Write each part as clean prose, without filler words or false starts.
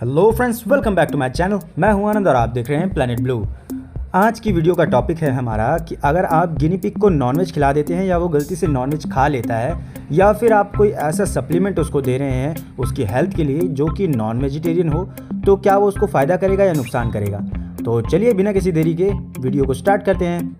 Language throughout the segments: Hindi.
Hello friends, welcome back to my channel. मैं हूं आनंद और आप देख रहे हैं प्लैनेट ब्लू। आज की वीडियो का टॉपिक है हमारा कि अगर आप गिनी पिग को नॉनवेज खिला देते हैं या वो गलती से नॉनवेज खा लेता है या फिर आप कोई ऐसा सप्लीमेंट उसको दे रहे हैं उसकी हेल्थ के लिए जो कि नॉन वेजिटेरियन हो, तो क्या वो उसको फ़ायदा करेगा या नुकसान करेगा। तो चलिए बिना किसी देरी के वीडियो को स्टार्ट करते हैं।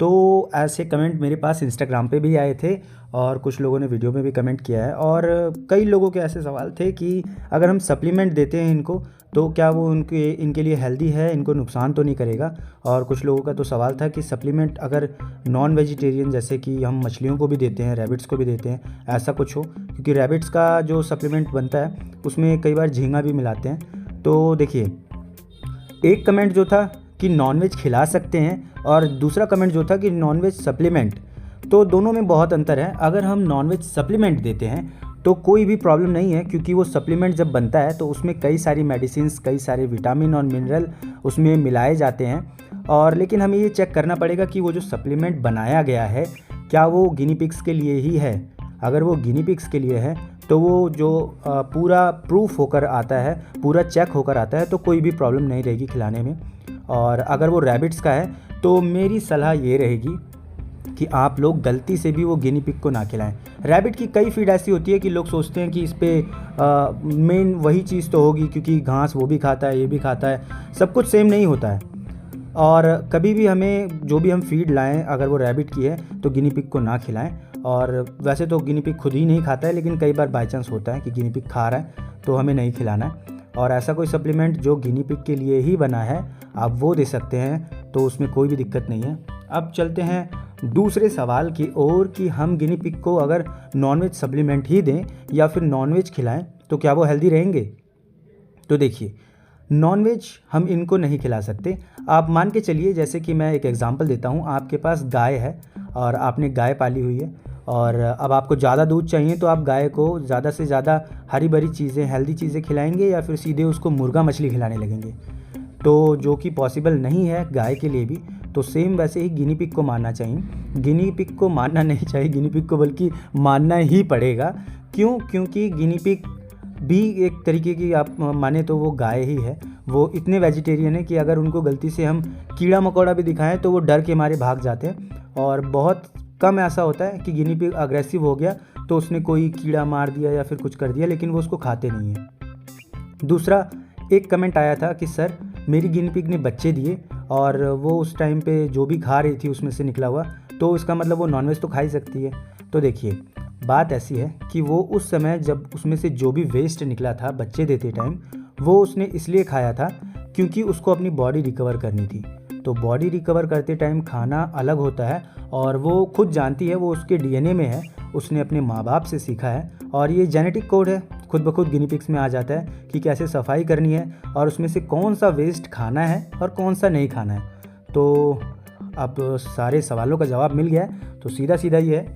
तो ऐसे कमेंट मेरे पास इंस्टाग्राम पे भी आए थे और कुछ लोगों ने वीडियो में भी कमेंट किया है, और कई लोगों के ऐसे सवाल थे कि अगर हम सप्लीमेंट देते हैं इनको तो क्या वो इनके लिए हेल्दी है, इनको नुकसान तो नहीं करेगा। और कुछ लोगों का तो सवाल था कि सप्लीमेंट अगर नॉन वेजिटेरियन जैसे कि हम मछलियों को भी देते हैं, रैबिट्स को भी देते हैं, ऐसा कुछ हो, क्योंकि रैबिट्स का जो सप्लीमेंट बनता है उसमें कई बार झींगा भी मिलाते हैं। तो देखिए, एक कमेंट जो था कि नॉनवेज खिला सकते हैं और दूसरा कमेंट जो था कि नॉनवेज सप्लीमेंट, तो दोनों में बहुत अंतर है। अगर हम नॉनवेज सप्लीमेंट देते हैं तो कोई भी प्रॉब्लम नहीं है, क्योंकि वो सप्लीमेंट जब बनता है तो उसमें कई सारी मेडिसिन्स, कई सारे विटामिन और मिनरल उसमें मिलाए जाते हैं। और लेकिन हमें ये चेक करना पड़ेगा कि वो जो सप्लीमेंट बनाया गया है क्या वो गिनी पिग्स के लिए ही है। अगर वो गिनी पिग्स के लिए है तो वो जो पूरा प्रूफ होकर आता है, पूरा चेक होकर आता है, तो कोई भी प्रॉब्लम नहीं रहेगी खिलाने में। और अगर वो रैबिट्स का है तो मेरी सलाह ये रहेगी कि आप लोग गलती से भी वो गिनी पिग को ना खिलाएं। रैबिट की कई फीड ऐसी होती है कि लोग सोचते हैं कि इस पर मेन वही चीज़ तो होगी, क्योंकि घास वो भी खाता है, ये भी खाता है, सब कुछ सेम नहीं होता है। और कभी भी हमें जो भी हम फीड लाएं, अगर वो रैबिट की है तो गिनी पिग को ना खिलाएं। और वैसे तो गिनी पिग खुद ही नहीं खाता है, लेकिन कई बार बाई चांस होता है कि गिनी पिग खा रहा है तो हमें नहीं खिलाना है। और ऐसा कोई सप्लीमेंट जो गिनी पिग के लिए ही बना है आप वो दे सकते हैं, तो उसमें कोई भी दिक्कत नहीं है। अब चलते हैं दूसरे सवाल की ओर कि हम गिनी पिग को अगर नॉनवेज सप्लीमेंट ही दें या फिर नॉनवेज खिलाएं तो क्या वो हेल्दी रहेंगे। तो देखिए, नॉनवेज हम इनको नहीं खिला सकते। आप मान के चलिए, जैसे कि मैं एक एग्जांपल देता हूँ, आपके पास गाय है और आपने गाय पाली हुई है और अब आपको ज़्यादा दूध चाहिए, तो आप गाय को ज़्यादा से ज़्यादा हरी भरी चीज़ें, हेल्दी चीज़ें खिलाएंगे या फिर सीधे उसको मुर्गा मछली खिलाने लगेंगे, तो जो कि पॉसिबल नहीं है गाय के लिए भी। तो सेम वैसे ही गिनी पिग को मानना चाहिए। गिनी पिग को मानना नहीं चाहिए, गिनी पिग को बल्कि मानना ही पड़ेगा। क्यों? क्योंकि गिनी पिग भी एक तरीके की आप माने तो वो गाय ही है। वो इतने वेजिटेरियन है कि अगर उनको गलती से हम कीड़ा मकोड़ा भी दिखाएं तो वो डर के मारे भाग जाते हैं। और बहुत कम ऐसा होता है कि गिनी पिग अग्रेसिव हो गया तो उसने कोई कीड़ा मार दिया या फिर कुछ कर दिया, लेकिन वो उसको खाते नहीं हैं। दूसरा, एक कमेंट आया था कि सर मेरी गिनी पिग ने बच्चे दिए और वो उस टाइम पे जो भी खा रही थी उसमें से निकला हुआ, तो इसका मतलब वो नॉनवेज तो खा ही सकती है। तो देखिए, बात ऐसी है कि वो उस समय जब उसमें से जो भी वेस्ट निकला था बच्चे देते टाइम, वो उसने इसलिए खाया था क्योंकि उसको अपनी बॉडी रिकवर करनी थी। तो बॉडी रिकवर करते टाइम खाना अलग होता है और वो खुद जानती है, वो उसके डीएनए में है, उसने अपने माँ बाप से सीखा है और ये जेनेटिक कोड है। खुद ब खुद गिनी पिग्स में आ जाता है कि कैसे सफाई करनी है और उसमें से कौन सा वेस्ट खाना है और कौन सा नहीं खाना है। तो अब सारे सवालों का जवाब मिल गया है। तो सीधा सीधा ये है,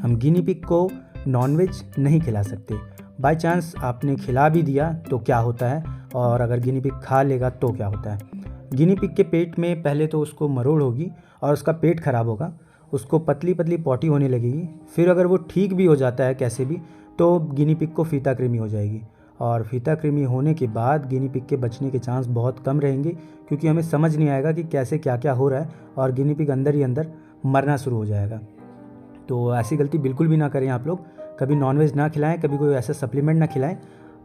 हम गिनी पिग को नॉनवेज नहीं खिला सकते। बाय चांस आपने खिला भी दिया तो क्या होता है, और अगर गिनी पिग खा लेगा तो क्या होता है। गिनी पिग के पेट में पहले तो उसको मरोड़ होगी और उसका पेट खराब होगा, उसको पतली पतली पॉटी होने लगेगी। फिर अगर वो ठीक भी हो जाता है कैसे भी, तो गिनी पिग को फीता कृमि हो जाएगी। और फीता कृमि होने के बाद गिनी पिग के बचने के चांस बहुत कम रहेंगे, क्योंकि हमें समझ नहीं आएगा कि कैसे क्या क्या हो रहा है और गिनी पिग अंदर ही अंदर मरना शुरू हो जाएगा। तो ऐसी गलती बिल्कुल भी ना करें आप लोग। कभी नॉनवेज ना खिलाएं, कभी कोई ऐसा सप्लीमेंट ना खिलाएं।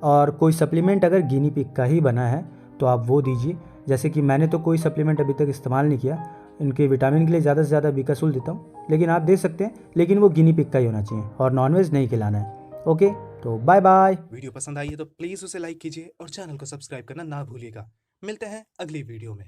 और कोई सप्लीमेंट अगर गिनी पिग का ही बना है तो आप वो दीजिए। जैसे कि मैंने तो कोई सप्लीमेंट अभी तक इस्तेमाल नहीं किया, इनके विटामिन के लिए ज़्यादा से ज़्यादा बिकासूल देता हूँ, लेकिन आप दे सकते हैं, लेकिन वो गिनी पिग का ही होना चाहिए और नॉनवेज नहीं खिलाना है। ओके, तो बाय बाय। वीडियो पसंद आई है तो प्लीज़ उसे लाइक कीजिए और चैनल को सब्सक्राइब करना ना भूलिएगा। मिलते हैं अगली वीडियो में।